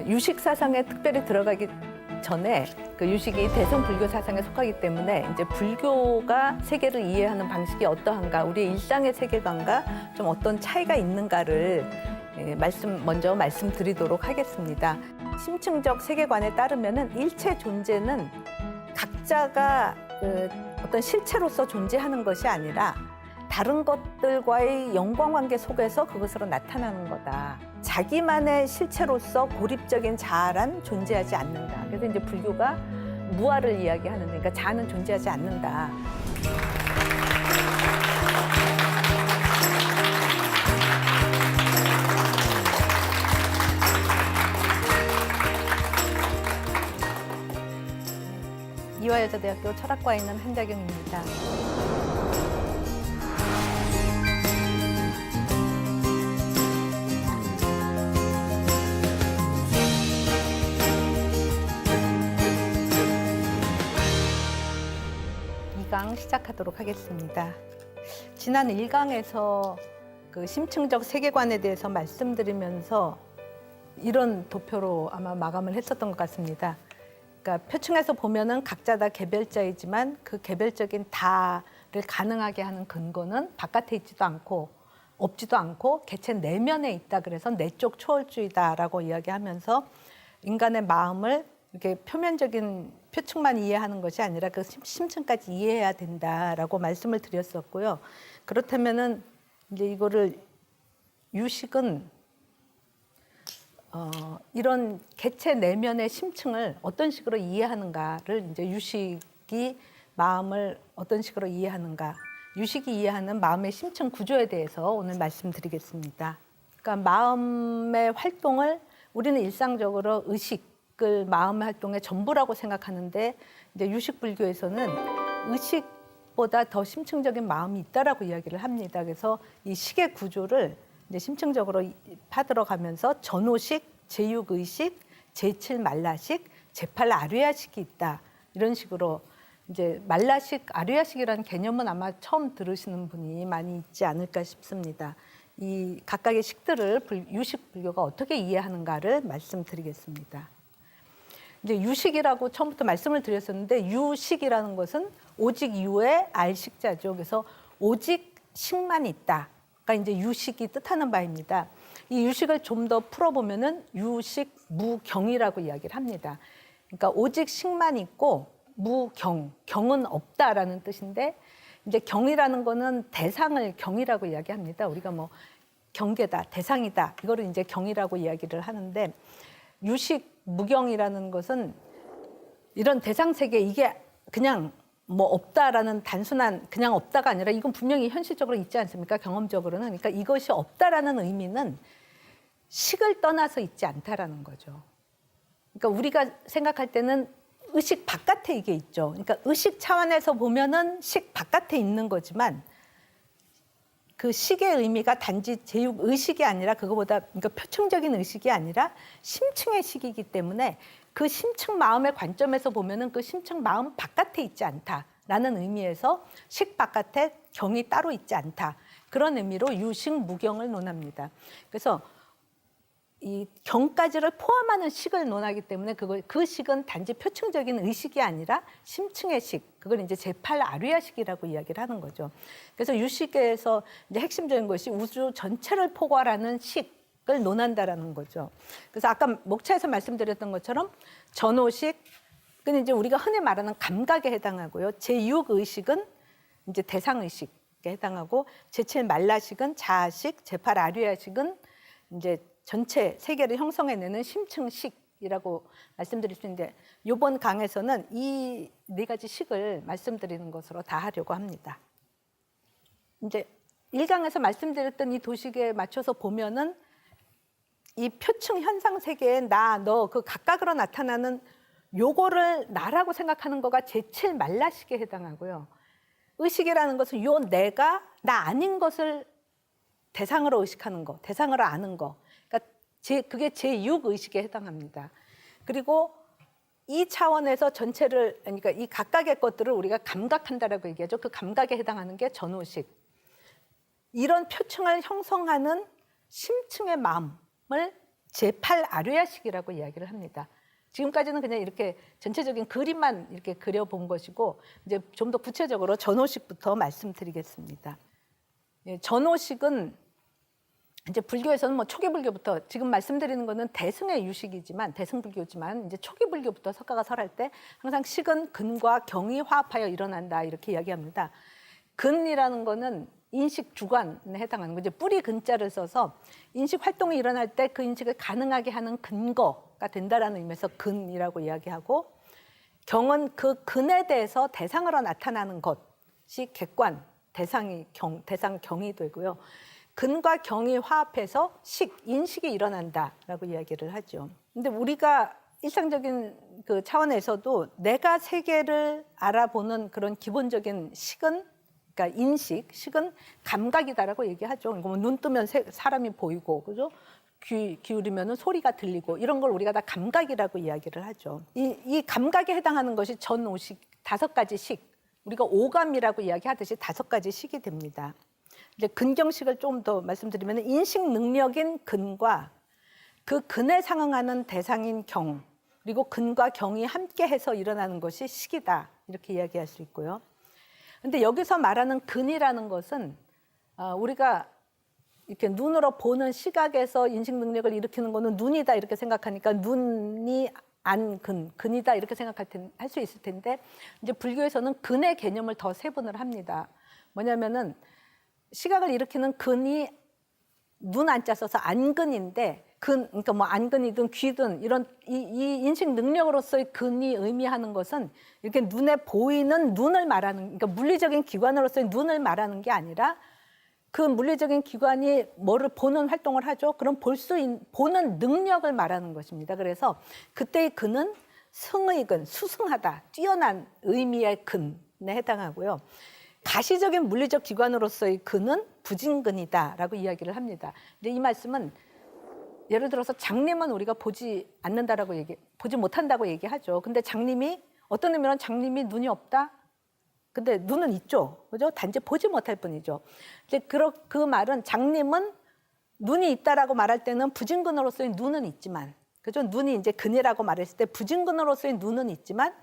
유식 사상에 특별히 들어가기 전에 그 유식이 대승 불교 사상에 속하기 때문에 이제 불교가 세계를 이해하는 방식이 어떠한가, 우리의 일상의 세계관과 좀 어떤 차이가 있는가를 먼저 말씀드리도록 하겠습니다. 심층적 세계관에 따르면은 일체 존재는 각자가 어떤 실체로서 존재하는 것이 아니라 다른 것들과의 연관관계 속에서 그것으로 나타나는 거다. 자기만의 실체로서 고립적인 자아란 존재하지 않는다. 그래서 이제 불교가 무아를 이야기하는데, 그러니까 자아는 존재하지 않는다. 이화여자대학교 철학과에 있는 한자경입니다. 시작하도록 하겠습니다. 지난 1강에서 그 심층적 세계관에 대해서 말씀드리면서 이런 도표로 아마 마감을 했었던 것 같습니다. 그러니까 표층에서 보면은 각자 다 개별자이지만 그 개별적인 다를 가능하게 하는 근거는 바깥에 있지도 않고 없지도 않고 개체 내면에 있다. 그래서 내적 초월주의다라고 이야기하면서 인간의 마음을 이렇게 표면적인 표층만 이해하는 것이 아니라 그 심층까지 이해해야 된다라고 말씀을 드렸었고요. 그렇다면은 이제 이거를 유식은 이런 개체 내면의 심층을 어떤 식으로 이해하는가를 이제 유식이 마음을 어떤 식으로 이해하는가, 유식이 이해하는 마음의 심층 구조에 대해서 오늘 말씀드리겠습니다. 그러니까 마음의 활동을 우리는 일상적으로 의식을 마음의 활동의 전부라고 생각하는데, 이제 유식 불교에서는 의식보다 더 심층적인 마음이 있다라고 이야기를 합니다. 그래서 이 식의 구조를 이제 심층적으로 파들어가면서 전오식, 제6의식, 제7 말라식, 제8 아류야식이 있다. 이런 식으로 이제 말라식, 아류야식이라는 개념은 아마 처음 들으시는 분이 많이 있지 않을까 싶습니다. 이 각각의 식들을 유식 불교가 어떻게 이해하는가를 말씀드리겠습니다. 이제 유식이라고 처음부터 말씀을 드렸었는데, 유식이라는 것은 오직 유의 알식자죠. 그래서 오직 식만 있다. 이제 유식이 뜻하는 바입니다. 이 유식을 좀 더 풀어보면은 유식 무경이라고 이야기를 합니다. 그러니까 오직 식만 있고 무경, 경은 없다라는 뜻인데, 이제 경이라는 거는 대상을 경이라고 이야기합니다. 우리가 뭐 경계다, 대상이다, 이거를 이제 경이라고 이야기를 하는데, 유식 무경이라는 것은 이런 대상 세계, 이게 그냥 뭐 없다라는 단순한 그냥 없다가 아니라 이건 분명히 현실적으로 있지 않습니까? 경험적으로는. 그러니까 이것이 없다라는 의미는 식을 떠나서 있지 않다라는 거죠. 그러니까 우리가 생각할 때는 의식 바깥에 이게 있죠. 그러니까 의식 차원에서 보면은 식 바깥에 있는 거지만, 그 식의 의미가 단지 제6의식이 아니라 그거보다, 그러니까 표층적인 의식이 아니라 심층의 식이기 때문에 그 심층 마음의 관점에서 보면은 그 심층 마음 바깥에 있지 않다라는 의미에서 식 바깥에 경이 따로 있지 않다. 그런 의미로 유식 무경을 논합니다. 그래서 이 경까지를 포함하는 식을 논하기 때문에 그 식은 단지 표층적인 의식이 아니라 심층의 식, 그걸 이제 제8 아류야식이라고 이야기를 하는 거죠. 그래서 유식에서 이제 핵심적인 것이 우주 전체를 포괄하는 식을 논한다라는 거죠. 그래서 아까 목차에서 말씀드렸던 것처럼 전오식, 그건 이제 우리가 흔히 말하는 감각에 해당하고요. 제6의식은 이제 대상의식에 해당하고, 제7 말라식은 자아식, 제8 아류야식은 이제 전체 세계를 형성해내는 심층식이라고 말씀드릴 수 있는데, 이번 강에서는 이 네 가지 식을 말씀드리는 것으로 다 하려고 합니다. 이제 1강에서 말씀드렸던 이 도식에 맞춰서 보면은 이 표층 현상 세계에 나, 너, 그 각각으로 나타나는 요거를 나라고 생각하는 거가 제7 말라식에 해당하고요. 의식이라는 것은 요 내가 나 아닌 것을 대상으로 의식하는 거, 대상으로 아는 거. 그게 제6의식에 해당합니다. 그리고 이 차원에서 전체를, 그러니까 이 각각의 것들을 우리가 감각한다라고 얘기하죠. 그 감각에 해당하는 게 전오식. 이런 표층을 형성하는 심층의 마음을 제8 아류야식이라고 이야기를 합니다. 지금까지는 그냥 이렇게 전체적인 그림만 이렇게 그려본 것이고 이제 좀 더 구체적으로 전호식부터 말씀드리겠습니다. 예, 전호식은 이제 불교에서는 뭐 초기 불교부터 지금 말씀드리는 거는 대승의 유식이지만 대승불교지만 이제 초기 불교부터 석가가 설할 때 항상 식은 근과 경이 화합하여 일어난다 이렇게 이야기합니다. 근이라는 거는 인식 주관에 해당하는 거죠. 뿌리 근자를 써서 인식 활동이 일어날 때 그 인식을 가능하게 하는 근거가 된다라는 의미에서 근이라고 이야기하고 경은 그 근에 대해서 대상으로 나타나는 것이 객관, 대상 경이 되고요. 근과 경이 화합해서 인식이 일어난다라고 이야기를 하죠. 근데 우리가 일상적인 그 차원에서도 내가 세계를 알아보는 그런 기본적인 식은 그러니까 식은 감각이다라고 얘기하죠. 그러니까 눈 뜨면 사람이 보이고, 그죠? 귀 기울이면 소리가 들리고 이런 걸 우리가 다 감각이라고 이야기를 하죠. 이 감각에 해당하는 것이 전오식 5가지 식, 우리가 오감이라고 이야기하듯이 5가지 식이 됩니다. 이제 근경식을 좀 더 말씀드리면 인식 능력인 근과 그 근에 상응하는 대상인 경, 그리고 근과 경이 함께해서 일어나는 것이 식이다 이렇게 이야기할 수 있고요. 근데 여기서 말하는 근이라는 것은 우리가 이렇게 눈으로 보는 시각에서 인식 능력을 일으키는 거는 눈이다 이렇게 생각하니까 눈이 근이다 이렇게 할 수 있을 텐데 이제 불교에서는 근의 개념을 더 세분을 합니다. 뭐냐면은 시각을 일으키는 근이 눈 안자 써서 안근인데 그러니까 뭐 안근이든 귀든 이런 이 인식 능력으로서의 근이 의미하는 것은 이렇게 눈에 보이는 눈을 말하는 그러니까 물리적인 기관으로서의 눈을 말하는 게 아니라 그 물리적인 기관이 뭐를 보는 활동을 하죠. 그럼 보는 능력을 말하는 것입니다. 그래서 그때의 근은 승의 근, 수승하다, 뛰어난 의미의 근에 해당하고요. 가시적인 물리적 기관으로서의 근은 부진근이다라고 이야기를 합니다. 근데 이 말씀은 예를 들어서 장님은 우리가 보지 못한다고 얘기하죠. 근데 장님이 어떤 의미로는 장님이 눈이 없다. 근데 눈은 있죠, 그죠? 단지 보지 못할 뿐이죠. 이제 그 말은 장님은 눈이 있다라고 말할 때는 부진근으로서의 눈은 있지만, 그죠? 눈이 이제 근이라고 말했을 때 부진근으로서의 눈은 있지만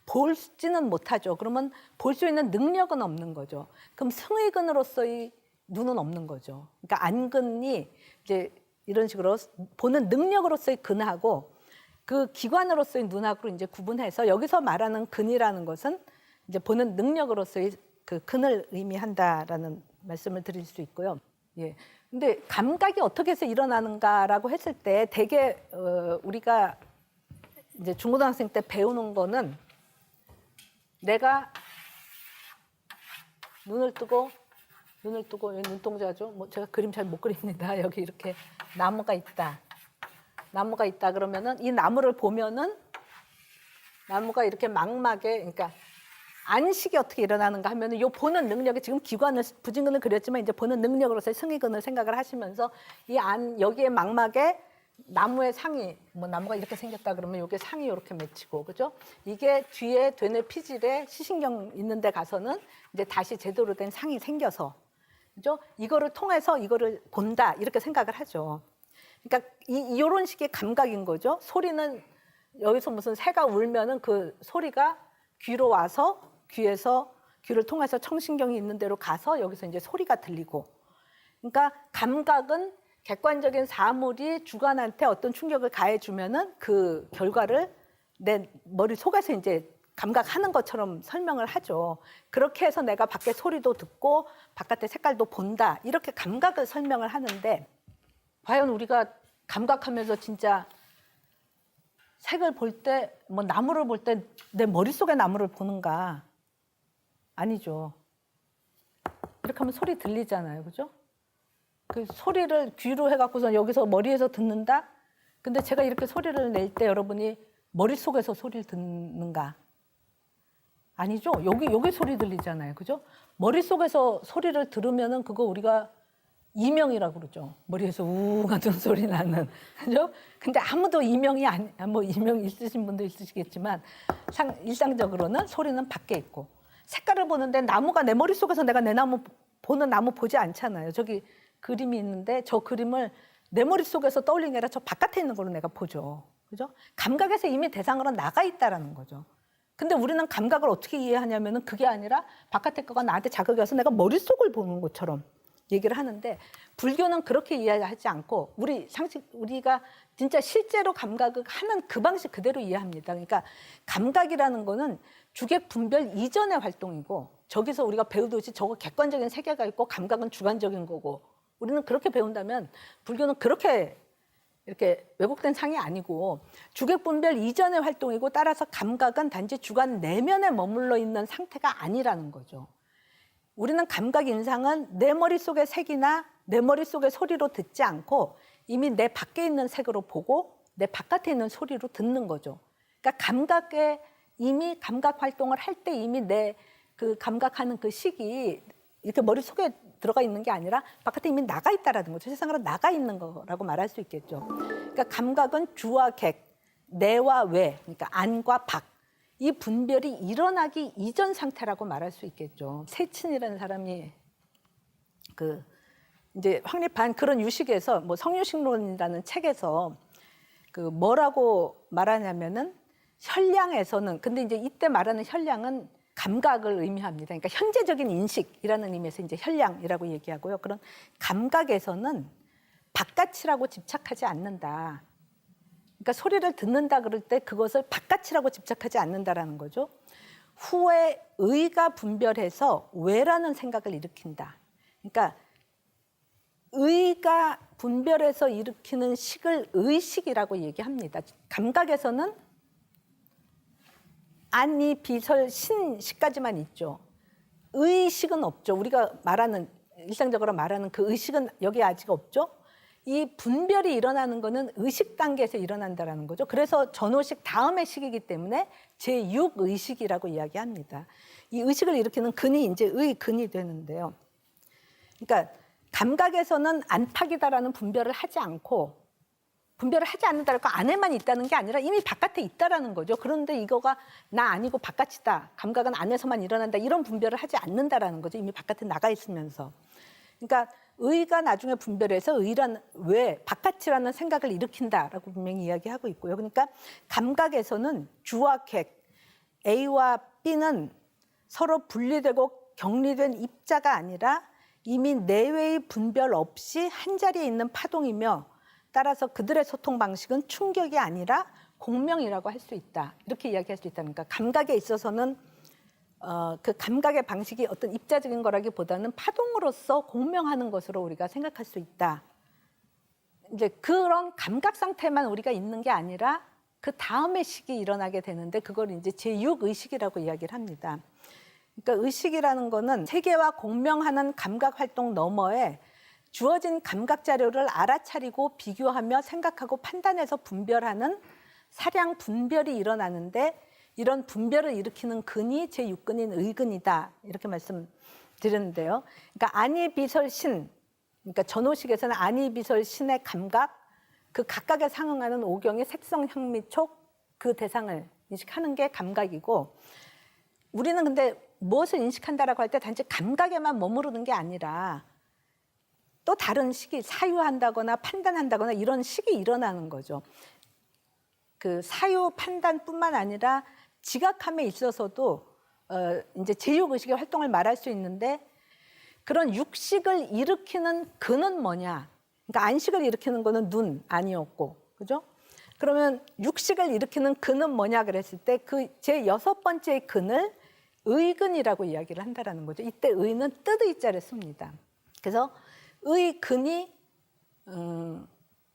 볼지는 못하죠. 그러면 볼 수 있는 능력은 없는 거죠. 그럼 승의근으로서의 눈은 없는 거죠. 그러니까 안근이 이제 이런 식으로 보는 능력으로서의 근하고 그 기관으로서의 눈하고 이제 구분해서 여기서 말하는 근이라는 것은 이제 보는 능력으로서의 그 근을 의미한다라는 말씀을 드릴 수 있고요. 예. 근데 감각이 어떻게 해서 일어나는가라고 했을 때 대개 우리가 이제 중고등학생 때 배우는 거는 내가 눈을 뜨고 여기 눈동자죠. 뭐 제가 그림 잘 못 그립니다. 여기 이렇게 나무가 있다 그러면은 이 나무를 보면은 나무가 이렇게 망막에 그러니까 안식이 어떻게 일어나는가 하면은 요 보는 능력이 지금 부진근을 그렸지만 이제 보는 능력으로서의 승의근을 생각을 하시면서 여기에 망막에 나무의 상이 뭐 나무가 이렇게 생겼다 그러면 여기 상이 이렇게 맺히고 그죠? 이게 뒤에 되뇌 피질에 시신경 있는 데 가서는 이제 다시 제대로 된 상이 생겨서 그죠? 이거를 통해서 이거를 본다 이렇게 생각을 하죠. 그러니까 이런 식의 감각인 거죠. 소리는 여기서 무슨 새가 울면은 그 소리가 귀로 와서 귀를 통해서 청신경이 있는 데로 가서 여기서 이제 소리가 들리고. 그러니까 감각은 객관적인 사물이 주관한테 어떤 충격을 가해주면은 그 결과를 내 머릿속에서 이제 감각하는 것처럼 설명을 하죠. 그렇게 해서 내가 밖에 소리도 듣고 바깥의 색깔도 본다. 이렇게 감각을 설명을 하는데 과연 우리가 감각하면서 진짜 색을 볼 때, 뭐 나무를 볼 때 내 머릿속에 나무를 보는가? 아니죠. 이렇게 하면 소리 들리잖아요. 그죠? 그 소리를 귀로 해갖고서 여기서 머리에서 듣는다? 근데 제가 이렇게 소리를 낼 때 여러분이 머릿속에서 소리를 듣는가? 아니죠. 여기 소리 들리잖아요. 그죠? 머릿속에서 소리를 들으면은 그거 우리가 이명이라고 그러죠. 머리에서 우 같은 소리 나는. 그죠? 근데 아무도 이명 있으신 분도 있으시겠지만 일상적으로는 소리는 밖에 있고 색깔을 보는데 나무가 내 머릿속에서 내가 보는 나무 보지 않잖아요. 저기 그림이 있는데 저 그림을 내 머릿속에서 떠올리는 게 아니라 저 바깥에 있는 걸로 내가 보죠. 그죠? 감각에서 이미 대상으로 나가 있다라는 거죠. 근데 우리는 감각을 어떻게 이해하냐면은 그게 아니라 바깥에 거가 나한테 자극이 와서 내가 머릿속을 보는 것처럼 얘기를 하는데 불교는 그렇게 이해하지 않고 우리가 진짜 실제로 감각을 하는 그 방식 그대로 이해합니다. 그러니까 감각이라는 거는 주객 분별 이전의 활동이고 저기서 우리가 배우듯이 저거 객관적인 세계가 있고 감각은 주관적인 거고 우리는 그렇게 배운다면 불교는 그렇게 이렇게 왜곡된 상이 아니고 주객 분별 이전의 활동이고 따라서 감각은 단지 주관 내면에 머물러 있는 상태가 아니라는 거죠. 우리는 감각 인상은 내 머릿속의 색이나 내 머릿속의 소리로 듣지 않고 이미 내 밖에 있는 색으로 보고 내 바깥에 있는 소리로 듣는 거죠. 그러니까 감각에 이미 감각 활동을 할 때 이미 내 그 감각하는 그 식이 이렇게 머릿속에 들어가 있는 게 아니라 바깥에 이미 나가 있다라는 거죠. 세상으로 나가 있는 거라고 말할 수 있겠죠. 그러니까 감각은 주와 객, 내와 외, 그러니까 안과 밖. 이 분별이 일어나기 이전 상태라고 말할 수 있겠죠. 세친이라는 사람이 이제 확립한 그런 유식에서 뭐 성유식론이라는 책에서 뭐라고 말하냐면은 현량에서는 근데 이제 이때 말하는 현량은 감각을 의미합니다. 그러니까 현재적인 인식이라는 의미에서 이제 현량이라고 얘기하고요. 그런 감각에서는 바깥이라고 집착하지 않는다. 그러니까 소리를 듣는다 그럴 때 그것을 바깥이라고 집착하지 않는다라는 거죠. 후에 의가 분별해서 외라는 생각을 일으킨다. 그러니까 의가 분별해서 일으키는 식을 의식이라고 얘기합니다. 감각에서는 안이 비설 신식까지만 있죠. 의식은 없죠. 우리가 말하는 일상적으로 말하는 그 의식은 여기 아직 없죠. 이 분별이 일어나는 거는 의식 단계에서 일어난다는 거죠. 그래서 전호식 다음의 식이기 때문에 제6의식이라고 이야기합니다. 이 의식을 일으키는 근이 이제 의근이 되는데요. 그러니까 감각에서는 안팎이다라는 분별을 하지 않고 분별을 하지 않는다는 거 안에만 있다는 게 아니라 이미 바깥에 있다라는 거죠. 그런데 이거가 나 아니고 바깥이다. 감각은 안에서만 일어난다. 이런 분별을 하지 않는다라는 거죠. 이미 바깥에 나가 있으면서. 그러니까 의가 나중에 분별해서 의란 왜 바깥이라는 생각을 일으킨다라고 분명히 이야기하고 있고요. 그러니까 감각에서는 주와 객, A와 B는 서로 분리되고 격리된 입자가 아니라 이미 내외의 분별 없이 한 자리에 있는 파동이며 따라서 그들의 소통 방식은 충격이 아니라 공명이라고 할 수 있다. 이렇게 이야기할 수 있다니까 감각에 있어서는 그 감각의 방식이 어떤 입자적인 거라기보다는 파동으로서 공명하는 것으로 우리가 생각할 수 있다. 이제 그런 감각 상태만 우리가 있는 게 아니라 그 다음의 식이 일어나게 되는데 그걸 이제 제6의식이라고 이야기를 합니다. 그러니까 의식이라는 거는 세계와 공명하는 감각 활동 너머에 주어진 감각 자료를 알아차리고 비교하며 생각하고 판단해서 분별하는 사량 분별이 일어나는데 이런 분별을 일으키는 근이 제6근인 의근이다. 이렇게 말씀드렸는데요. 그러니까 안이비설신, 그러니까 전호식에서는 안이비설신의 감각, 그 각각에 상응하는 오경의 색성, 향미, 촉, 그 대상을 인식하는 게 감각이고 우리는 근데 무엇을 인식한다라고 할 때 단지 감각에만 머무르는 게 아니라 또 다른 식이 사유한다거나 판단한다거나 이런 식이 일어나는 거죠. 그 사유 판단뿐만 아니라 지각함에 있어서도 이제 제6의식의 활동을 말할 수 있는데 그런 육식을 일으키는 근은 뭐냐? 그러니까 안식을 일으키는 거는 눈, 아니었고, 그죠? 그러면 육식을 일으키는 근은 뭐냐 그랬을 때 그 제6번째 근을 의근이라고 이야기를 한다라는 거죠. 이때 의는 뜻의 자를 씁니다. 그래서 의근이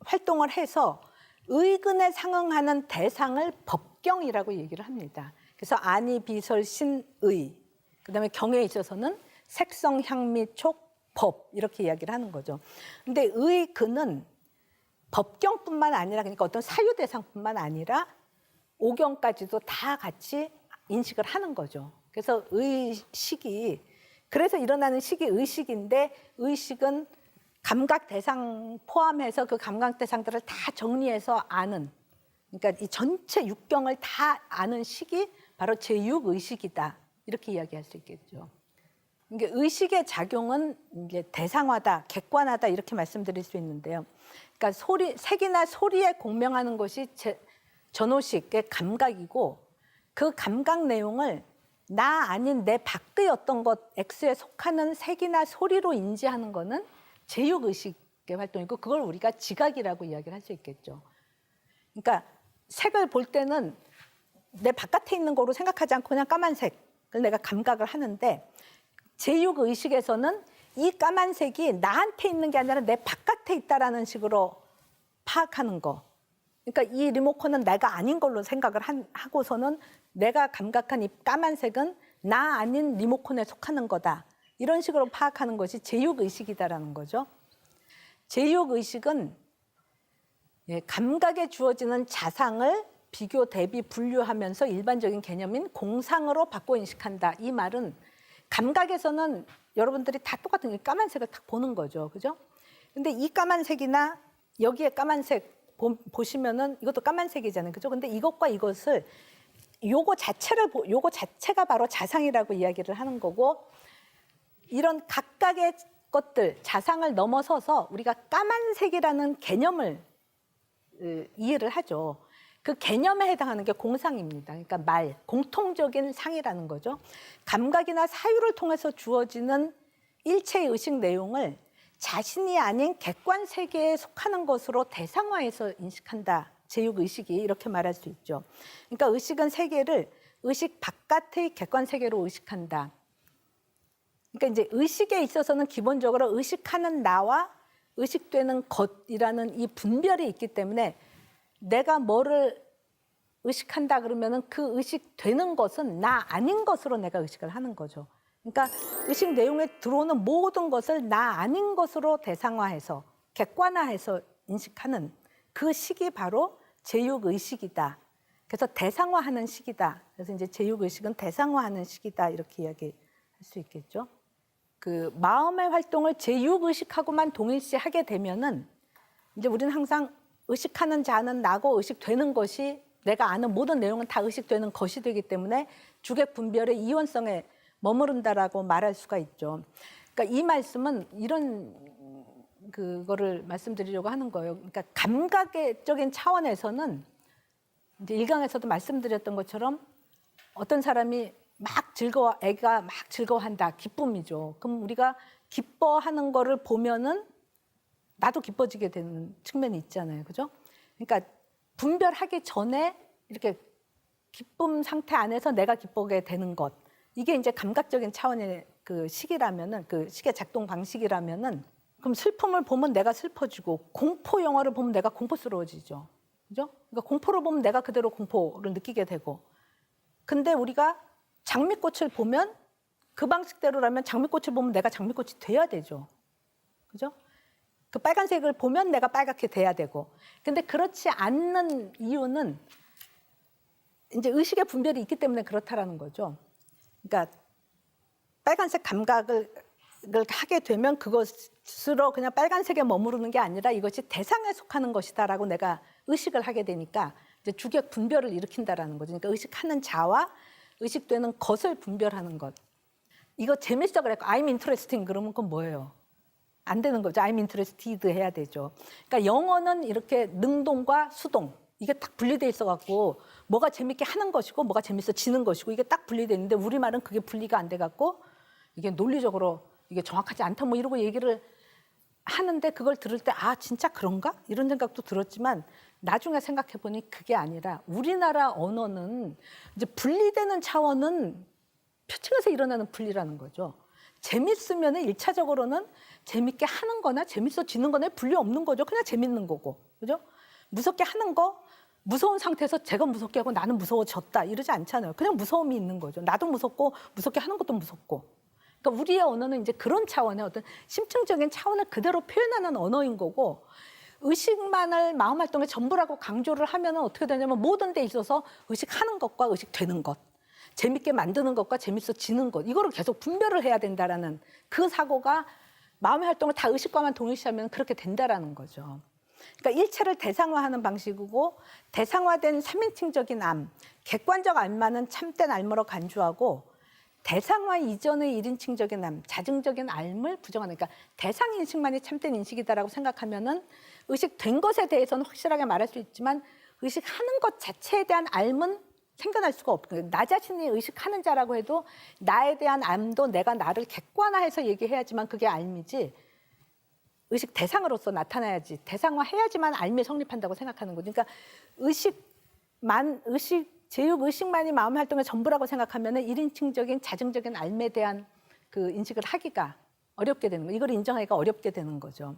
활동을 해서 의근에 상응하는 대상을 법경이라고 얘기를 합니다. 그래서 안이 비설 신의 그다음에 경에 있어서는 색성 향미 촉 법 이렇게 이야기를 하는 거죠. 근데 의근은 법경뿐만 아니라 그러니까 어떤 사유 대상뿐만 아니라 오경까지도 다 같이 인식을 하는 거죠. 그래서 의식이 그래서 일어나는 식이 의식인데 의식은 감각 대상 포함해서 그 감각 대상들을 다 정리해서 아는 그러니까 이 전체 육경을 다 아는 식이 바로 제6의식이다. 이렇게 이야기할 수 있겠죠. 이게 의식의 작용은 이제 대상화다, 객관화다 이렇게 말씀드릴 수 있는데요. 그러니까 색이나 소리에 공명하는 것이 전오식의 감각이고 그 감각 내용을 나 아닌 내 밖의 어떤 것 X에 속하는 색이나 소리로 인지하는 거는 제육의식의 활동이고 그걸 우리가 지각이라고 이야기를 할 수 있겠죠. 그러니까 색을 볼 때는 내 바깥에 있는 거로 생각하지 않고 그냥 까만색을 내가 감각을 하는데 제육의식에서는 이 까만색이 나한테 있는 게 아니라 내 바깥에 있다라는 식으로 파악하는 거. 그러니까 이 리모컨은 내가 아닌 걸로 생각을 하고서는 내가 감각한 이 까만색은 나 아닌 리모컨에 속하는 거다. 이런 식으로 파악하는 것이 제육의식이다라는 거죠. 제육의식은 감각에 주어지는 자상을 비교, 대비, 분류하면서 일반적인 개념인 공상으로 바꿔 인식한다. 이 말은 감각에서는 여러분들이 다 똑같은 게 까만색을 딱 보는 거죠. 그죠? 근데 이 까만색이나 여기에 까만색 보시면은 이것도 까만색이잖아요. 그죠? 근데 이것과 이것을 요거 자체가 바로 자상이라고 이야기를 하는 거고 이런 각각의 것들, 자상을 넘어서서 우리가 까만색이라는 개념을 이해를 하죠. 그 개념에 해당하는 게 공상입니다. 그러니까 공통적인 상이라는 거죠. 감각이나 사유를 통해서 주어지는 일체의 의식 내용을 자신이 아닌 객관 세계에 속하는 것으로 대상화해서 인식한다. 제육의식이 이렇게 말할 수 있죠. 그러니까 의식은 세계를 의식 바깥의 객관 세계로 의식한다. 그러니까 이제 의식에 있어서는 기본적으로 의식하는 나와 의식되는 것이라는 이 분별이 있기 때문에 내가 뭐를 의식한다 그러면은 그 의식되는 것은 나 아닌 것으로 내가 의식을 하는 거죠. 그러니까 의식 내용에 들어오는 모든 것을 나 아닌 것으로 대상화해서 객관화해서 인식하는 그 식이 바로 제육의식이다. 그래서 대상화하는 식이다. 그래서 이제 제육의식은 대상화하는 식이다. 이렇게 이야기할 수 있겠죠. 그 마음의 활동을 제육의식하고만 동일시하게 되면은 이제 우리는 항상 의식하는 자는 나고 의식되는 것이 내가 아는 모든 내용은 다 의식되는 것이 되기 때문에 주객 분별의 이원성에 머무른다라고 말할 수가 있죠. 그러니까 이 말씀은 이런 그거를 말씀드리려고 하는 거예요. 그러니까 감각적인 차원에서는 이제 일강에서도 말씀드렸던 것처럼 어떤 사람이 애가 막 즐거워한다. 기쁨이죠. 그럼 우리가 기뻐하는 거를 보면은 나도 기뻐지게 되는 측면이 있잖아요. 그죠? 그러니까 분별하기 전에 이렇게 기쁨 상태 안에서 내가 기쁘게 되는 것. 이게 이제 감각적인 차원의 그 식이라면은, 그 식의 작동 방식이라면은, 그럼 슬픔을 보면 내가 슬퍼지고, 공포 영화를 보면 내가 공포스러워지죠. 그죠? 그러니까 공포를 보면 내가 그대로 공포를 느끼게 되고. 근데 우리가 장미꽃을 보면 그 방식대로라면 장미꽃을 보면 내가 장미꽃이 돼야 되죠. 그죠? 그 빨간색을 보면 내가 빨갛게 돼야 되고. 근데 그렇지 않는 이유는 이제 의식의 분별이 있기 때문에 그렇다라는 거죠. 그러니까 빨간색 감각을 하게 되면 그것으로 그냥 빨간색에 머무르는 게 아니라 이것이 대상에 속하는 것이다라고 내가 의식을 하게 되니까 이제 주객 분별을 일으킨다라는 거죠. 그러니까 의식하는 자와 의식되는 것을 분별하는 것. 이거 재밌어 그랬고 I'm interesting 그러면 그건 뭐예요? 안 되는 거죠. I'm interested 해야 되죠. 그러니까 영어는 이렇게 능동과 수동 이게 딱 분리돼 있어갖고 뭐가 재밌게 하는 것이고 뭐가 재밌어지는 것이고 이게 딱 분리돼 있는데 우리말은 그게 분리가 안 돼갖고 이게 논리적으로 이게 정확하지 않다 뭐 이러고 얘기를 하는데 그걸 들을 때 아 진짜 그런가? 이런 생각도 들었지만 나중에 생각해보니 그게 아니라 우리나라 언어는 이제 분리되는 차원은 표층에서 일어나는 분리라는 거죠. 재밌으면은 일차적으로는 재밌게 하는 거나 재밌어지는 거나 분리 없는 거죠. 그냥 재밌는 거고. 그죠? 무섭게 하는 거, 무서운 상태에서 제가 무섭게 하고 나는 무서워졌다. 이러지 않잖아요. 그냥 무서움이 있는 거죠. 나도 무섭고 무섭게 하는 것도 무섭고. 그러니까 우리의 언어는 이제 그런 차원의 어떤 심층적인 차원을 그대로 표현하는 언어인 거고 의식만을 마음 활동의 전부라고 강조를 하면 어떻게 되냐면 모든 데 있어서 의식하는 것과 의식되는 것. 재밌게 만드는 것과 재밌어지는 것 이거를 계속 분별을 해야 된다라는 그 사고가 마음의 활동을 다 의식과만 동일시하면 그렇게 된다라는 거죠. 그러니까 일체를 대상화하는 방식이고 대상화된 삼인칭적인 암, 객관적 알만은 참된 알무로 간주하고 대상화 이전의 일인칭적인 암, 자증적인 암을 부정하는, 그러니까 대상 인식만이 참된 인식이다라고 생각하면은 의식된 것에 대해서는 확실하게 말할 수 있지만 의식하는 것 자체에 대한 암은 생겨날 수가 없고, 나 자신이 의식하는 자라고 해도 나에 대한 암도 내가 나를 객관화해서 얘기해야지만 그게 암이지, 의식 대상으로서 나타나야지, 대상화해야지만 암이 성립한다고 생각하는 거죠. 그러니까 제육 의식만이 마음 활동의 전부라고 생각하면은 일인칭적인 자증적인 암에 대한 그 인식을 하기가 어렵게 되는 거예요. 이걸 인정하기가 어렵게 되는 거죠.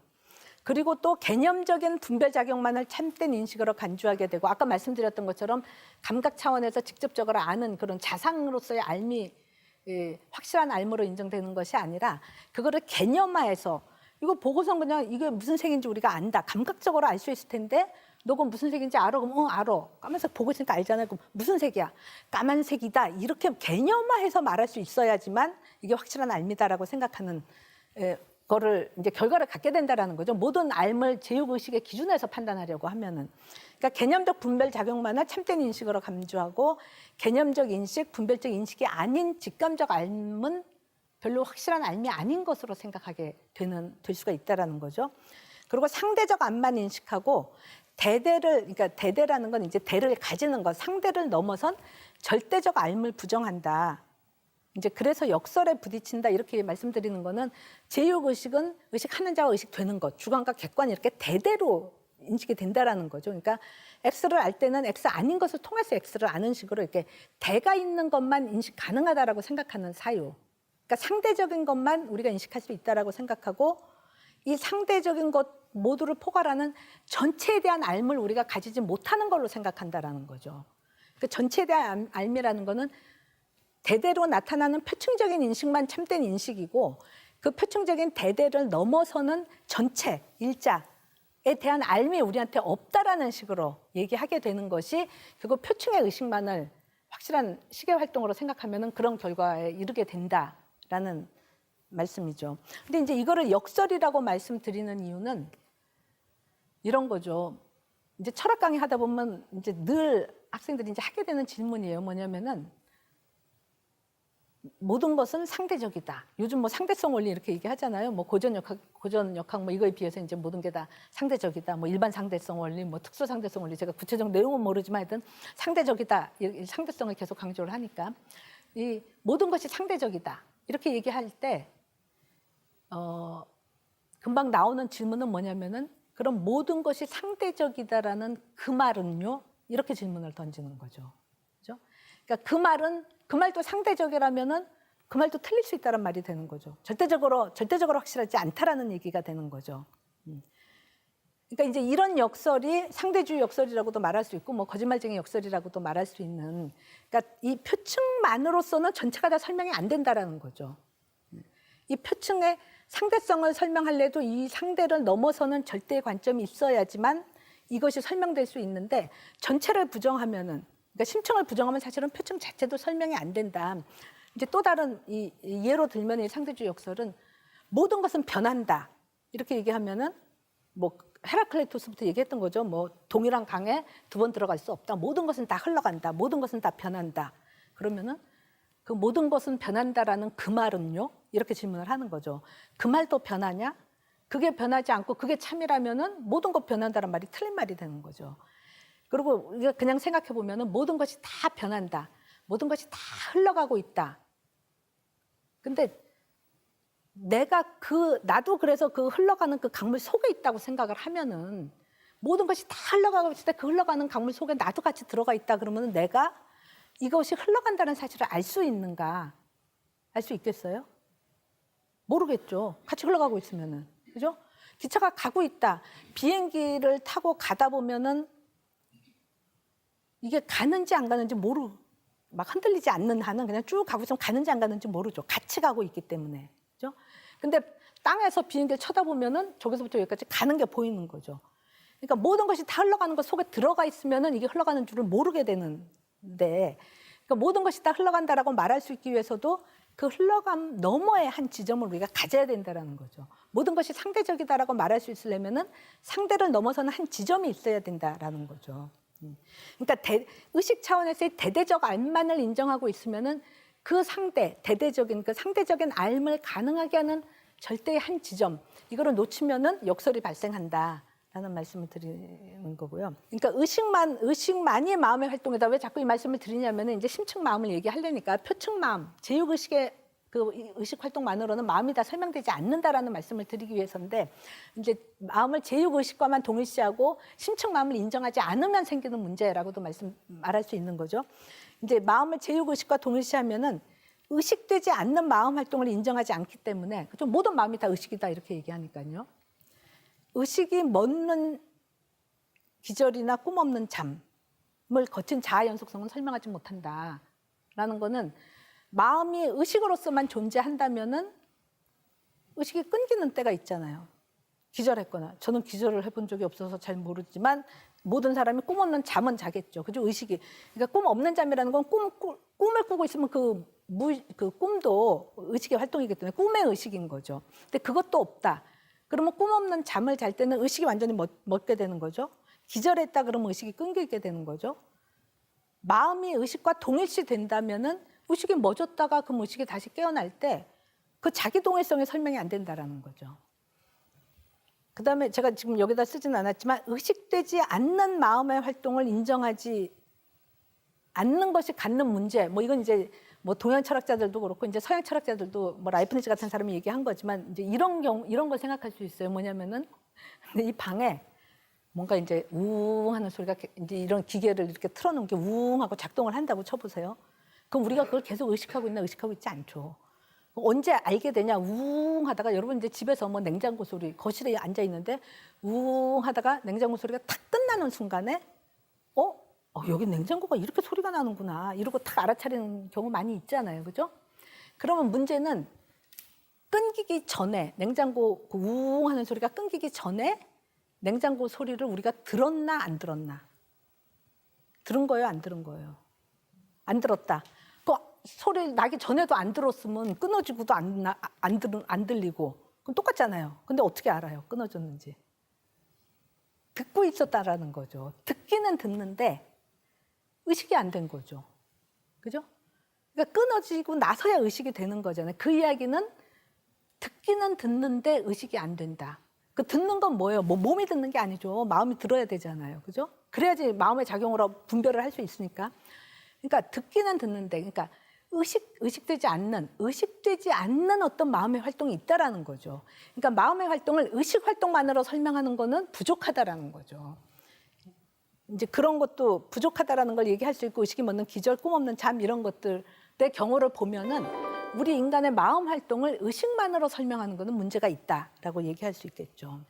그리고 또 개념적인 분별작용만을 참된 인식으로 간주하게 되고, 아까 말씀드렸던 것처럼 감각 차원에서 직접적으로 아는 그런 자상으로서의 알미, 확실한 알무로 인정되는 것이 아니라 그거를 개념화해서, 이거 보고선 그냥 이게 무슨 색인지 우리가 안다, 감각적으로 알 수 있을 텐데 너 그건 무슨 색인지 알아? 그럼 알아. 까만색 보고 있으니까 알잖아요. 그럼 무슨 색이야? 까만색이다. 이렇게 개념화해서 말할 수 있어야지만 이게 확실한 알미다라고 생각하는 거를 이제 결과를 갖게 된다라는 거죠. 모든 알을 제육의식의 기준에서 판단하려고 하면은. 그러니까 개념적 분별 작용만을 참된 인식으로 감주하고, 개념적 인식, 분별적 인식이 아닌 직감적 알은 별로 확실한 알미 아닌 것으로 생각하게 될 수가 있다라는 거죠. 그리고 상대적 암만 인식하고, 그러니까 대대라는 건 이제 대를 가지는 것, 상대를 넘어선 절대적 알을 부정한다. 이제 그래서 역설에 부딪힌다 이렇게 말씀드리는 거는, 제육의식은 의식하는 자와 의식되는 것, 주관과 객관이 이렇게 대대로 인식이 된다라는 거죠. 그러니까 X를 알 때는 X 아닌 것을 통해서 X를 아는 식으로 이렇게 대가 있는 것만 인식 가능하다라고 생각하는 사유. 그러니까 상대적인 것만 우리가 인식할 수 있다라고 생각하고, 이 상대적인 것 모두를 포괄하는 전체에 대한 알을 우리가 가지지 못하는 걸로 생각한다라는 거죠. 그 전체에 대한 알미라는 거는 대대로 나타나는 표층적인 인식만 참된 인식이고, 그 표층적인 대대를 넘어서는 전체, 일자에 대한 알미 우리한테 없다라는 식으로 얘기하게 되는 것이, 그거 표층의 의식만을 확실한 시계 활동으로 생각하면은 그런 결과에 이르게 된다라는 말씀이죠. 근데 이제 이거를 역설이라고 말씀드리는 이유는 이런 거죠. 이제 철학 강의 하다 보면 이제 늘 학생들이 이제 하게 되는 질문이에요. 뭐냐면은, 모든 것은 상대적이다. 요즘 뭐 상대성 원리 이렇게 얘기하잖아요. 뭐 고전 역학 뭐 이거에 비해서 이제 모든 게 다 상대적이다. 뭐 일반 상대성 원리, 뭐 특수 상대성 원리, 제가 구체적 내용은 모르지만 하여튼 상대적이다. 이 상대성을 계속 강조를 하니까, 이 모든 것이 상대적이다. 이렇게 얘기할 때 금방 나오는 질문은 뭐냐면은, 그럼 모든 것이 상대적이다라는 그 말은요? 이렇게 질문을 던지는 거죠. 그죠? 그러니까 그 말도 상대적이라면은 그 말도 틀릴 수 있다는 말이 되는 거죠. 절대적으로 확실하지 않다라는 얘기가 되는 거죠. 그러니까 이제 이런 역설이 상대주의 역설이라고도 말할 수 있고, 뭐 거짓말쟁이 역설이라고도 말할 수 있는, 그러니까 이 표층만으로서는 전체가 다 설명이 안 된다라는 거죠. 이 표층의 상대성을 설명할래도 이 상대를 넘어서는 절대의 관점이 있어야지만 이것이 설명될 수 있는데, 전체를 부정하면은, 그러니까 심층을 부정하면 사실은 표층 자체도 설명이 안 된다. 이제 또 다른 이 예로 들면 이 상대주의 역설은 모든 것은 변한다. 이렇게 얘기하면은 뭐 헤라클레이토스부터 얘기했던 거죠. 뭐 동일한 강에 두 번 들어갈 수 없다. 모든 것은 다 흘러간다. 모든 것은 다 변한다. 그러면은 그 모든 것은 변한다라는 그 말은요? 이렇게 질문을 하는 거죠. 그 말도 변하냐? 그게 변하지 않고 그게 참이라면은 모든 것 변한다는 말이 틀린 말이 되는 거죠. 그리고 우리가 그냥 생각해 보면은 모든 것이 다 변한다. 모든 것이 다 흘러가고 있다. 근데 나도 그래서 그 흘러가는 그 강물 속에 있다고 생각을 하면은, 모든 것이 다 흘러가고 있을 때 그 흘러가는 강물 속에 나도 같이 들어가 있다 그러면은 내가 이것이 흘러간다는 사실을 알 수 있는가? 알 수 있겠어요? 모르겠죠. 같이 흘러가고 있으면은. 그죠? 기차가 가고 있다. 비행기를 타고 가다 보면은 이게 가는지 안 가는지 막 흔들리지 않는 한은 그냥 쭉 가고 있으면 가는지 안 가는지 모르죠. 같이 가고 있기 때문에. 그죠? 근데 땅에서 비행기를 쳐다보면은 저기서부터 여기까지 가는 게 보이는 거죠. 그러니까 모든 것이 다 흘러가는 것 속에 들어가 있으면은 이게 흘러가는 줄을 모르게 되는데, 그러니까 모든 것이 다 흘러간다라고 말할 수 있기 위해서도 그 흘러감 너머의 한 지점을 우리가 가져야 된다라는 거죠. 모든 것이 상대적이다라고 말할 수 있으려면은 상대를 넘어서는 한 지점이 있어야 된다라는 거죠. 그러니까 의식 차원에서의 대대적 알만을 인정하고 있으면은 그 상대, 대대적인 그 상대적인 알을 가능하게 하는 절대의 한 지점, 이거를 놓치면은 역설이 발생한다라는 말씀을 드리는 거고요. 그러니까 의식만이 마음의 활동이다. 왜 자꾸 이 말씀을 드리냐면은 이제 심층 마음을 얘기하려니까 표층 마음, 제육 의식의 그 의식 활동만으로는 마음이 다 설명되지 않는다라는 말씀을 드리기 위해서인데, 이제 마음을 제육 의식과만 동일시하고 심층 마음을 인정하지 않으면 생기는 문제라고도 말할 수 있는 거죠. 이제 마음을 제육 의식과 동일시하면은 의식되지 않는 마음 활동을 인정하지 않기 때문에, 좀 모든 마음이 다 의식이다 이렇게 얘기하니까요. 의식이 멎는 기절이나 꿈 없는 잠을 거친 자아 연속성은 설명하지 못한다라는 거는, 마음이 의식으로서만 존재한다면은 의식이 끊기는 때가 있잖아요. 기절했거나, 저는 기절을 해본 적이 없어서 잘 모르지만 모든 사람이 꿈 없는 잠은 자겠죠. 그죠? 의식이. 그러니까 꿈 없는 잠이라는 건 꿈을 꾸고 있으면 그 꿈도 의식의 활동이기 때문에 꿈의 의식인 거죠. 근데 그것도 없다. 그러면 꿈 없는 잠을 잘 때는 의식이 완전히 멎게 되는 거죠. 기절했다 그러면 의식이 끊기게 되는 거죠. 마음이 의식과 동일시 된다면은 의식이 멎었다가 그 의식이 다시 깨어날 때 그 자기 동일성의 설명이 안 된다라는 거죠. 그다음에 제가 지금 여기다 쓰지는 않았지만, 의식되지 않는 마음의 활동을 인정하지 않는 것이 갖는 문제, 뭐 이건 이제 뭐 동양 철학자들도 그렇고 이제 서양 철학자들도 뭐 라이프니츠 같은 사람이 얘기한 거지만, 이제 이런 걸 생각할 수 있어요. 뭐냐면은 이 방에 뭔가 이제 우웅 하는 소리가, 이제 이런 기계를 이렇게 틀어놓은 게 우웅 하고 작동을 한다고 쳐보세요. 그럼 우리가 그걸 계속 의식하고 있나? 의식하고 있지 않죠. 언제 알게 되냐? 우웅 하다가, 여러분 이제 집에서 뭐 냉장고 소리, 거실에 앉아 있는데 우웅 하다가 냉장고 소리가 탁 끝나는 순간에 여기 냉장고가 이렇게 소리가 나는구나 이러고 탁 알아차리는 경우 많이 있잖아요. 그죠? 그러면 문제는 끊기기 전에, 냉장고 그 우웅 하는 소리가 끊기기 전에 냉장고 소리를 우리가 들었나 안 들었나? 들은 거예요, 안 들은 거예요? 안 들었다. 그 소리 나기 전에도 안 들었으면 끊어지고도 안 들리고, 그럼 똑같잖아요. 근데 어떻게 알아요? 끊어졌는지. 듣고 있었다라는 거죠. 듣기는 듣는데 의식이 안 된 거죠. 그죠? 그러니까 끊어지고 나서야 의식이 되는 거잖아요. 그 이야기는 듣기는 듣는데 의식이 안 된다. 그 듣는 건 뭐예요? 뭐 몸이 듣는 게 아니죠. 마음이 들어야 되잖아요. 그죠? 그래야지 마음의 작용으로 분별을 할 수 있으니까. 그러니까 듣기는 듣는데, 그러니까 의식되지 않는 어떤 마음의 활동이 있다라는 거죠. 그러니까 마음의 활동을 의식 활동만으로 설명하는 거는 부족하다라는 거죠. 이제 그런 것도 부족하다라는 걸 얘기할 수 있고, 의식이 멎는 기절, 꿈 없는 잠 이런 것들의 경우를 보면은 우리 인간의 마음 활동을 의식만으로 설명하는 거는 문제가 있다라고 얘기할 수 있겠죠.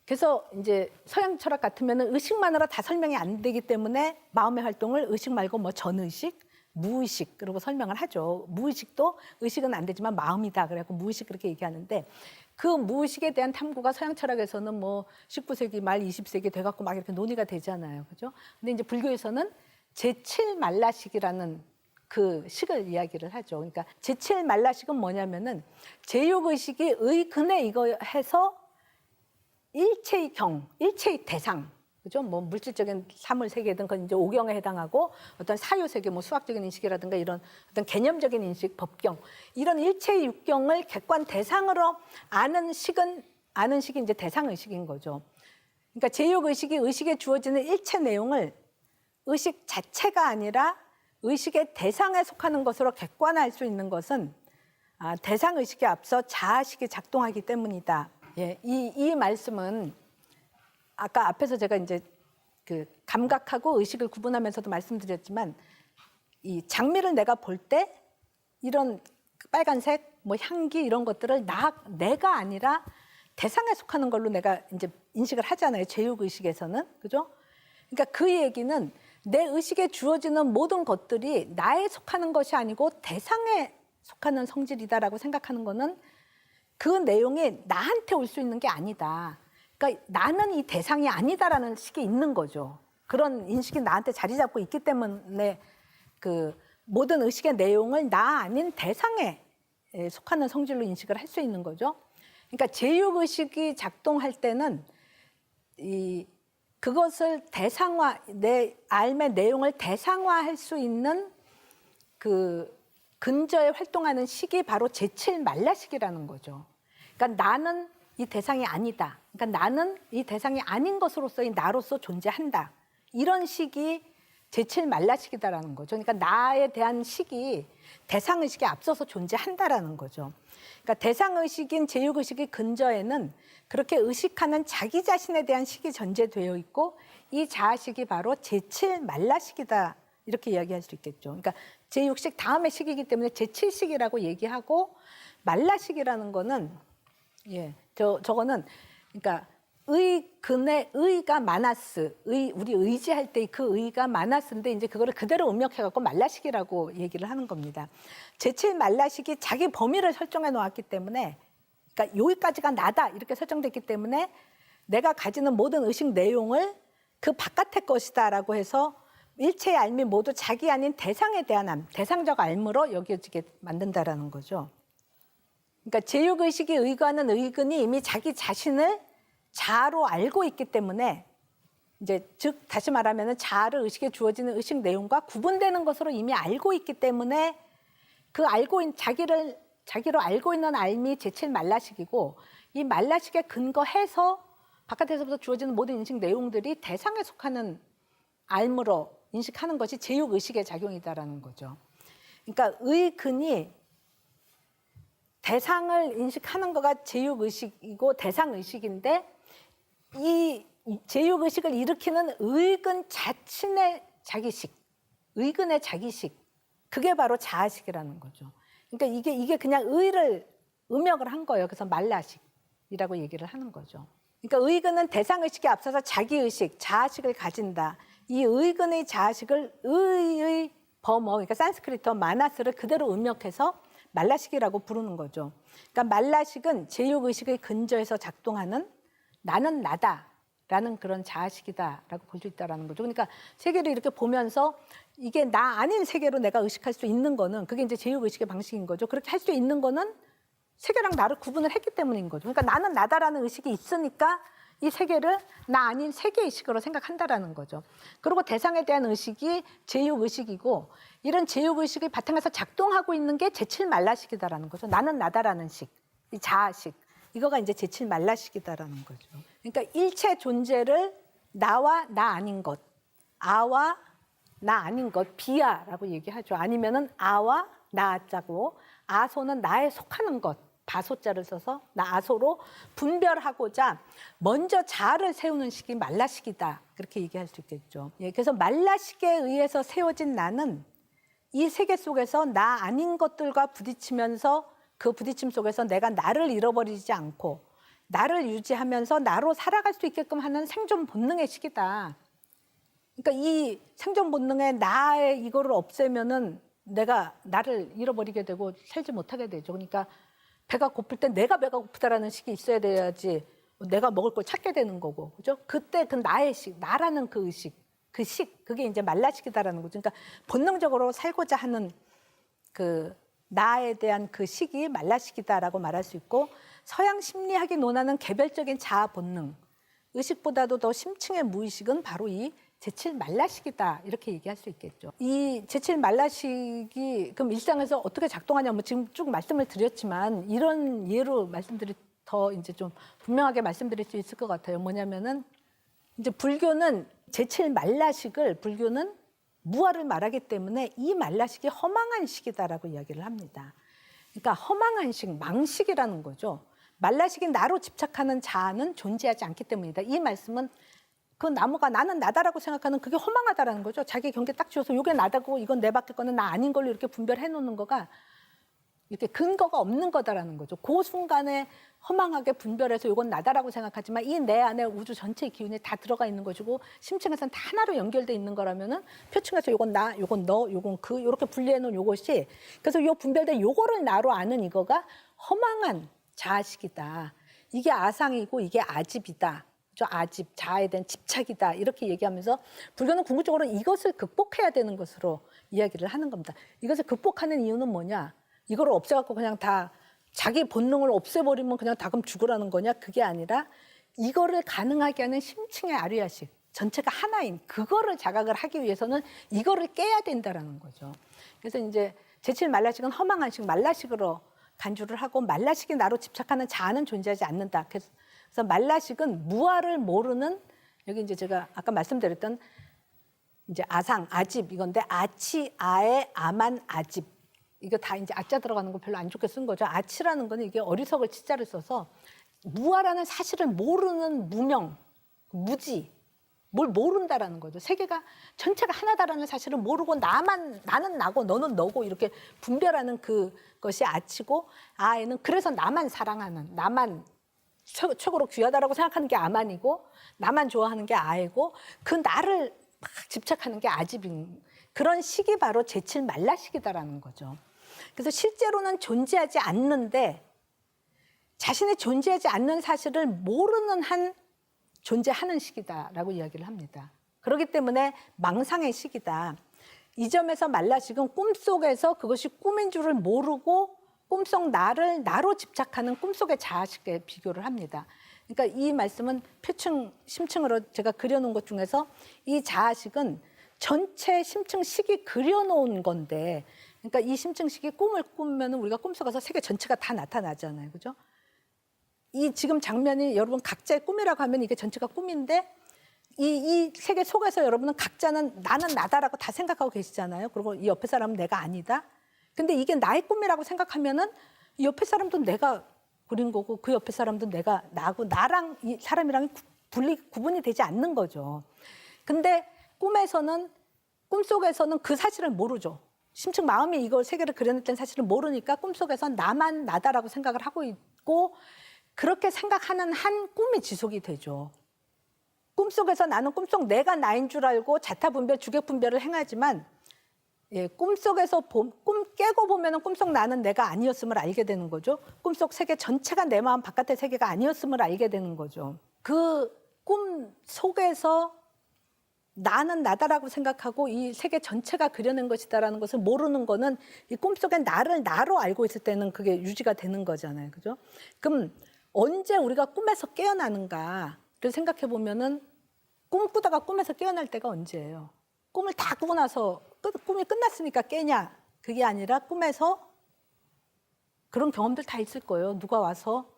그래서 이제 서양 철학 같으면은 의식만으로 다 설명이 안 되기 때문에 마음의 활동을 의식 말고 뭐 전의식, 무의식 그리고 설명을 하죠. 무의식도 의식은 안 되지만 마음이다 그래갖고 무의식 그렇게 얘기하는데, 그 무의식에 대한 탐구가 서양 철학에서는 뭐 19세기 말 20세기 돼갖고 막 이렇게 논의가 되잖아요. 그죠? 근데 이제 불교에서는 제7말라식이라는 그 식을 이야기를 하죠. 그러니까 제7말라식은 뭐냐면은 제육의식이 의근에 이거 해서 일체의 일체의 대상, 그죠? 뭐 물질적인 사물 세계든 그건 이제 오경에 해당하고, 어떤 사유 세계, 뭐 수학적인 인식이라든가 이런 어떤 개념적인 인식, 법경, 이런 일체의 육경을 객관 대상으로 아는 식이 이제 대상 의식인 거죠. 그러니까 제육 의식이 의식에 주어지는 일체 내용을 의식 자체가 아니라 의식의 대상에 속하는 것으로 객관화할 수 있는 것은 대상 의식에 앞서 자아식이 작동하기 때문이다. 예, 이 말씀은 아까 앞에서 제가 이제 그 감각하고 의식을 구분하면서도 말씀드렸지만, 이 장미를 내가 볼 때 이런 빨간색, 뭐 향기 이런 것들을 내가 아니라 대상에 속하는 걸로 내가 이제 인식을 하잖아요. 제육 의식에서는. 그죠? 그러니까 그 얘기는 내 의식에 주어지는 모든 것들이 나에 속하는 것이 아니고 대상에 속하는 성질이다라고 생각하는 거는 그 내용이 나한테 올 수 있는 게 아니다. 그러니까 나는 이 대상이 아니다라는 식이 있는 거죠. 그런 인식이 나한테 자리 잡고 있기 때문에 그 모든 의식의 내용을 나 아닌 대상에 속하는 성질로 인식을 할 수 있는 거죠. 그러니까 제육의식이 작동할 때는 그것을 내 삶의 내용을 대상화할 수 있는 그 근저에 활동하는 식이 바로 제7말라식이라는 거죠. 그러니까 나는 이 대상이 아니다. 그러니까 나는 이 대상이 아닌 것으로서의 나로서 존재한다. 이런 식이 제7말라식이다라는 거죠. 그러니까 나에 대한 식이 대상의식에 앞서서 존재한다라는 거죠. 그러니까 대상의식인 제육의식의 근저에는 그렇게 의식하는 자기 자신에 대한 식이 전제되어 있고 이 자아식이 바로 제7말라식이다. 이렇게 이야기할 수 있겠죠. 그러니까 제6식 다음의 식이기 때문에 제7식이라고 얘기하고 말라식이라는 거는 저거는 그러니까 근의 의가 마나스, 우리 의지할 때 그 의가 마나스인데 이제 그거를 그대로 음역해갖고 말라식이라고 얘기를 하는 겁니다. 제7말라식이 자기 범위를 설정해 놓았기 때문에, 그러니까 여기까지가 나다 이렇게 설정됐기 때문에 내가 가지는 모든 의식 내용을 그 바깥의 것이다라고 해서 일체의 알미 모두 자기 아닌 대상에 대한 암, 대상적 알무로 여겨지게 만든다라는 거죠. 그러니까 제육의식이 의거하는 의근이 이미 자기 자신을 자아로 알고 있기 때문에 이제 즉 다시 말하면 자아를 의식에 주어지는 의식 내용과 구분되는 것으로 이미 알고 있기 때문에 그 자기로 알고 있는 알미 제7말라식이고 이 말라식에 근거해서 바깥에서부터 주어지는 모든 인식 내용들이 대상에 속하는 알무로 인식하는 것이 제육의식의 작용이다라는 거죠. 그러니까 의근이 대상을 인식하는 거가 제육의식이고 대상의식인데 이 제육의식을 일으키는 의근 자신의 자기식, 의근의 자기식, 그게 바로 자아식이라는 거죠. 그러니까 이게 그냥 의를 음역을 한 거예요. 그래서 말라식이라고 얘기를 하는 거죠. 그러니까 의근은 대상의식에 앞서서 자기의식, 자아식을 가진다. 이 의근의 자아식을 의의 범어, 그러니까 산스크리트어 마나스를 그대로 음역해서 말라식이라고 부르는 거죠. 그러니까 말라식은 제육의식의 근저에서 작동하는 나는 나다라는 그런 자아식이다라고 볼 수 있다는 거죠. 그러니까 세계를 이렇게 보면서 이게 나 아닌 세계로 내가 의식할 수 있는 거는 그게 이제 제육의식의 방식인 거죠. 그렇게 할 수 있는 거는 세계랑 나를 구분을 했기 때문인 거죠. 그러니까 나는 나다라는 의식이 있으니까 이 세계를 나 아닌 세계의식으로 생각한다라는 거죠. 그리고 대상에 대한 의식이 제육의식이고 이런 제육의식이 바탕에서 작동하고 있는 게 제7말라식이다라는 거죠. 나는 나다라는 식, 이 자아식. 이거가 이제 제7말라식이다라는 거죠. 그러니까 일체 존재를 나와 나 아닌 것, 아와 나 아닌 것, 비아라고 얘기하죠. 아니면은 아와 나자고 아소는 나에 속하는 것, 바소자를 써서 나 아소로 분별하고자 먼저 자아를 세우는 식이 말라식이다. 그렇게 얘기할 수 있겠죠. 그래서 말라식에 의해서 세워진 나는 이 세계 속에서 나 아닌 것들과 부딪히면서 그 부딪힘 속에서 내가 나를 잃어버리지 않고 나를 유지하면서 나로 살아갈 수 있게끔 하는 생존 본능의 식이다. 그러니까 이 생존 본능의 나의 이거를 없애면은 내가 나를 잃어버리게 되고 살지 못하게 되죠. 그러니까 배가 고플 때 내가 배가 고프다라는 식이 있어야 돼야지 내가 먹을 걸 찾게 되는 거고, 그죠? 그때 그 나의 식, 나라는 그 의식, 그 식, 그게 이제 말라식이다라는 거죠. 그러니까 본능적으로 살고자 하는 그 나에 대한 그 식이 말라식이다라고 말할 수 있고, 서양 심리학이 논하는 개별적인 자아 본능, 의식보다도 더 심층의 무의식은 바로 이 제7말라식이다 이렇게 얘기할 수 있겠죠. 이 제7말라식이 그럼 일상에서 어떻게 작동하냐, 뭐 지금 쭉 말씀을 드렸지만 이런 예로 더 이제 좀 분명하게 말씀드릴 수 있을 것 같아요. 뭐냐면은 이제 불교는 제7말라식을 불교는 무아를 말하기 때문에 이 말라식이 허망한 식이다라고 이야기를 합니다. 그러니까 허망한 식, 망식이라는 거죠. 말라식이 나로 집착하는 자아는 존재하지 않기 때문이다. 이 말씀은 그 나무가 나는 나다라고 생각하는 그게 허망하다라는 거죠. 자기 경계 딱 쥐어서 이게 나다고 이건 내 밖에 거는 나 아닌 걸로 이렇게 분별해 놓는 거가 이렇게 근거가 없는 거다라는 거죠. 그 순간에 허망하게 분별해서 이건 나다라고 생각하지만 이 내 안에 우주 전체의 기운이 다 들어가 있는 것이고 심층에서는 다 하나로 연결돼 있는 거라면은 표층에서 이건 나, 이건 너, 이건 그 이렇게 분리해 놓은 이것이 그래서 이 분별된 요거를 나로 아는 이거가 허망한 자아식이다. 이게 아상이고 이게 아집이다. 아집, 자아에 대한 집착이다. 이렇게 얘기하면서 불교는 궁극적으로 이것을 극복해야 되는 것으로 이야기를 하는 겁니다. 이것을 극복하는 이유는 뭐냐? 이거를 없애갖고 그냥 다 자기 본능을 없애버리면 그냥 다 그럼 죽으라는 거냐? 그게 아니라 이거를 가능하게 하는 심층의 아리야식, 전체가 하나인 그거를 자각을 하기 위해서는 이거를 깨야 된다라는 거죠. 그래서 이제 제칠 말라식은 허망한 식, 말라식으로 간주를 하고 말라식이 나로 집착하는 자아는 존재하지 않는다. 그래서 말라식은 무아를 모르는 여기 이제 제가 아까 말씀드렸던 이제 아상, 아집 이건데 아치, 아에, 아만, 아집 이거 다 이제 아자 들어가는 거 별로 안 좋게 쓴 거죠. 아치라는 거는 이게 어리석을 치자를 써서 무아라는 사실을 모르는 무명, 무지, 뭘 모른다라는 거죠. 세계가 전체가 하나다라는 사실을 모르고 나는 나고 너는 너고 이렇게 분별하는 그것이 아치고 아에는 그래서 나만 사랑하는 나만 최고로 귀하다라고 생각하는 게 아만이고 나만 좋아하는 게 아이고 그 나를 막 집착하는 게 아집인 그런 식이 바로 제칠 말라식이다라는 거죠. 그래서 실제로는 존재하지 않는데 자신이 존재하지 않는 사실을 모르는 한 존재하는 식이다라고 이야기를 합니다. 그렇기 때문에 망상의 식이다. 이 점에서 말라식은 꿈속에서 그것이 꿈인 줄을 모르고 꿈속 나를 나로 집착하는 꿈속의 자아식에 비교를 합니다. 그러니까 이 말씀은 표층, 심층으로 제가 그려놓은 것 중에서 이 자아식은 전체 심층식이 그려놓은 건데 그러니까 이 심층식이 꿈을 꾸면 우리가 꿈속에서 세계 전체가 다 나타나잖아요. 그죠? 이 지금 장면이 여러분 각자의 꿈이라고 하면 이게 전체가 꿈인데 이 세계 속에서 여러분은 각자는 나는 나다라고 다 생각하고 계시잖아요. 그리고 이 옆에 사람은 내가 아니다. 근데 이게 나의 꿈이라고 생각하면은 이 옆에 사람도 내가 그린 거고 그 옆에 사람도 내가 나고 나랑 이 사람이랑 구분이 되지 않는 거죠. 근데 꿈속에서는 그 사실을 모르죠. 심층 마음이 이걸 세계를 그려냈다는 사실을 모르니까 꿈속에서 나만 나다라고 생각을 하고 있고 그렇게 생각하는 한 꿈이 지속이 되죠. 꿈속에서 나는 꿈속 내가 나인 줄 알고 자타분별, 주객분별을 행하지만 꿈속에서 꿈 깨고 보면 꿈속 나는 내가 아니었음을 알게 되는 거죠. 꿈속 세계 전체가 내 마음 바깥의 세계가 아니었음을 알게 되는 거죠. 그 꿈 속에서 나는 나다라고 생각하고 이 세계 전체가 그려낸 것이다라는 것을 모르는 거는 이 꿈속에 나를 나로 알고 있을 때는 그게 유지가 되는 거잖아요. 그죠? 그럼 언제 우리가 꿈에서 깨어나는가를 생각해 보면은 꿈꾸다가 꿈에서 깨어날 때가 언제예요? 꿈을 다 꾸고 나서 꿈이 끝났으니까 깨냐? 그게 아니라 꿈에서 그런 경험들 다 있을 거예요. 누가 와서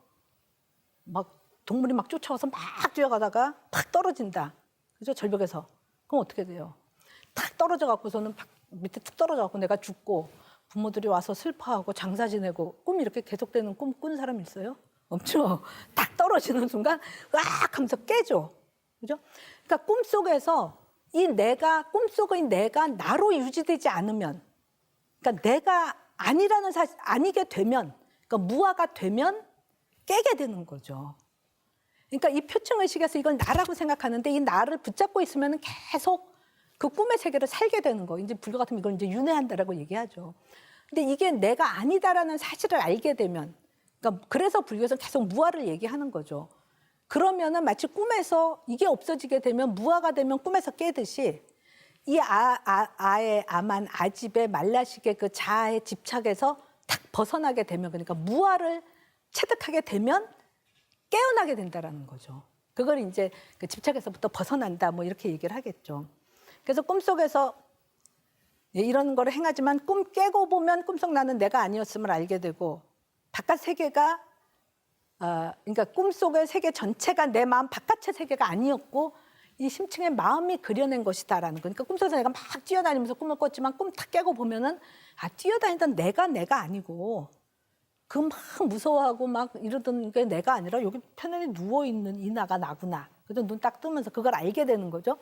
막 동물이 막 쫓아와서 막 뛰어가다가 탁 떨어진다. 그죠? 절벽에서. 그럼 어떻게 돼요? 탁 떨어져 갖고서는 밑에 툭 떨어져 갖고 내가 죽고 부모들이 와서 슬퍼하고 장사 지내고 꿈이 이렇게 계속되는 꿈 꾸는 사람 있어요? 없죠. 딱 떨어지는 순간 으악 하면서 깨죠. 그죠? 그러니까 꿈속에서 꿈속의 내가 나로 유지되지 않으면 그러니까 내가 아니라는 사실 아니게 되면 그러니까 무아가 되면 깨게 되는 거죠. 그러니까 이 표층의식에서 이걸 나라고 생각하는데 이 나를 붙잡고 있으면 계속 그 꿈의 세계를 살게 되는 거. 이제 불교 같으면 이걸 이제 윤회한다라고 얘기하죠. 근데 이게 내가 아니다라는 사실을 알게 되면 그러니까 그래서 불교에서 계속 무아를 얘기하는 거죠. 그러면은 마치 꿈에서 이게 없어지게 되면 무아가 되면 꿈에서 깨듯이 이 아의 아만 아집의 말라식의 그 자아의 집착에서 탁 벗어나게 되면 그러니까 무아를 체득하게 되면 깨어나게 된다라는 거죠. 그걸 이제 그 집착에서부터 벗어난다 뭐 이렇게 얘기를 하겠죠. 그래서 꿈속에서 이런 거를 행하지만 꿈 깨고 보면 꿈속 나는 내가 아니었음을 알게 되고 바깥 세계가 그러니까 꿈속의 세계 전체가 내 마음 바깥의 세계가 아니었고 이 심층의 마음이 그려낸 것이다라는 거. 그러니까 꿈속에서 내가 막 뛰어다니면서 꿈을 꿨지만 꿈 탁 깨고 보면은 뛰어다니던 내가 아니고 그 막 무서워하고 막 이러던 게 내가 아니라 여기 편안히 누워있는 이 나가 나구나. 그래서 눈 딱 뜨면서 그걸 알게 되는 거죠.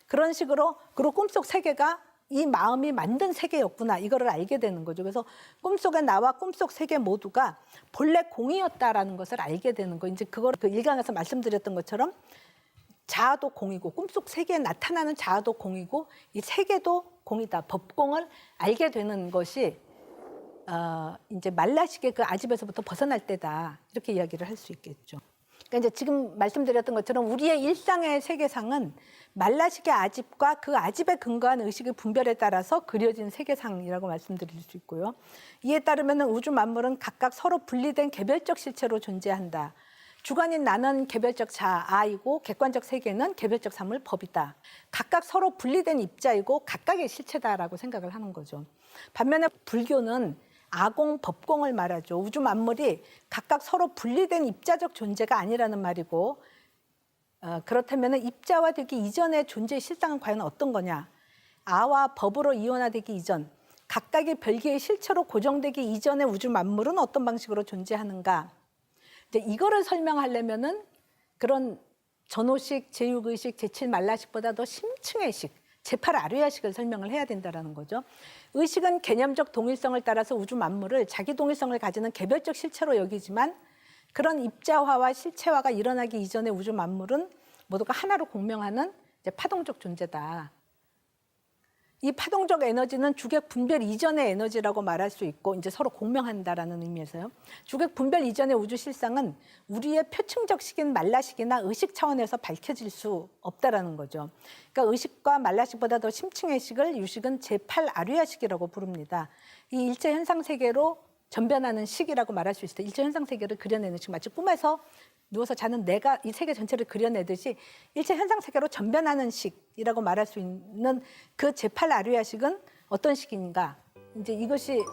그런 식으로 그리고 꿈속 세계가 이 마음이 만든 세계였구나. 이거를 알게 되는 거죠. 그래서 꿈속의 나와 꿈속 세계 모두가 본래 공이었다라는 것을 알게 되는 거. 이제 그걸 그 일강에서 말씀드렸던 것처럼 자아도 공이고 꿈속 세계에 나타나는 자아도 공이고 이 세계도 공이다. 법공을 알게 되는 것이 이제 말라식의 그 아집에서부터 벗어날 때다. 이렇게 이야기를 할 수 있겠죠. 그러니까 이제 지금 말씀드렸던 것처럼 우리의 일상의 세계상은 말라식의 아집과 그 아집에 근거한 의식의 분별에 따라서 그려진 세계상이라고 말씀드릴 수 있고요. 이에 따르면 우주 만물은 각각 서로 분리된 개별적 실체로 존재한다. 주관인 나는 개별적 자아이고 객관적 세계는 개별적 사물 법이다. 각각 서로 분리된 입자이고 각각의 실체다라고 생각을 하는 거죠. 반면에 불교는 아공, 법공을 말하죠. 우주 만물이 각각 서로 분리된 입자적 존재가 아니라는 말이고 그렇다면 입자화되기 이전의 존재의 실상은 과연 어떤 거냐. 아와 법으로 이원화되기 이전, 각각의 별개의 실체로 고정되기 이전의 우주 만물은 어떤 방식으로 존재하는가. 이제 이거를 설명하려면은 그런 전호식, 제6의식, 제7만라식보다 더 심층의 식, 제8아류야식을 설명을 해야 된다는 거죠. 의식은 개념적 동일성을 따라서 우주 만물을 자기 동일성을 가지는 개별적 실체로 여기지만 그런 입자화와 실체화가 일어나기 이전의 우주 만물은 모두가 하나로 공명하는 이제 파동적 존재다. 이 파동적 에너지는 주객 분별 이전의 에너지라고 말할 수 있고 이제 서로 공명한다라는 의미에서요. 주객 분별 이전의 우주 실상은 우리의 표층적 식인 만라식이나 의식 차원에서 밝혀질 수 없다라는 거죠. 그러니까 의식과 만라식보다 더 심층의 식을 유식은 제8아류야식이라고 부릅니다. 이 일체 현상 세계로 전변하는 식이라고 말할 수 있어요. 일체 현상 세계를 그려내는 식, 마치 꿈에서 누워서 자는 내가 이 세계 전체를 그려내듯이 일체 현상 세계로 전변하는 식이라고 말할 수 있는 그 제8아류야식은 어떤 식인가? 이제 이것이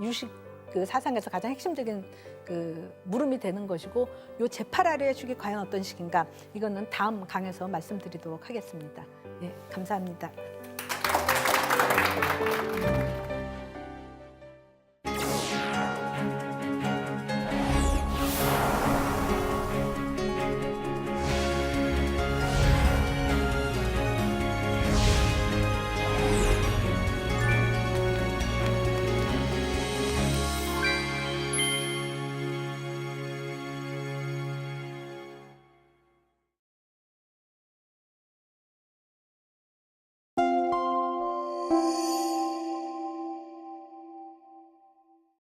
유식 그 사상에서 가장 핵심적인 그 물음이 되는 것이고, 요 제8아류야식이 과연 어떤 식인가? 이거는 다음 강에서 말씀드리도록 하겠습니다. 예, 감사합니다.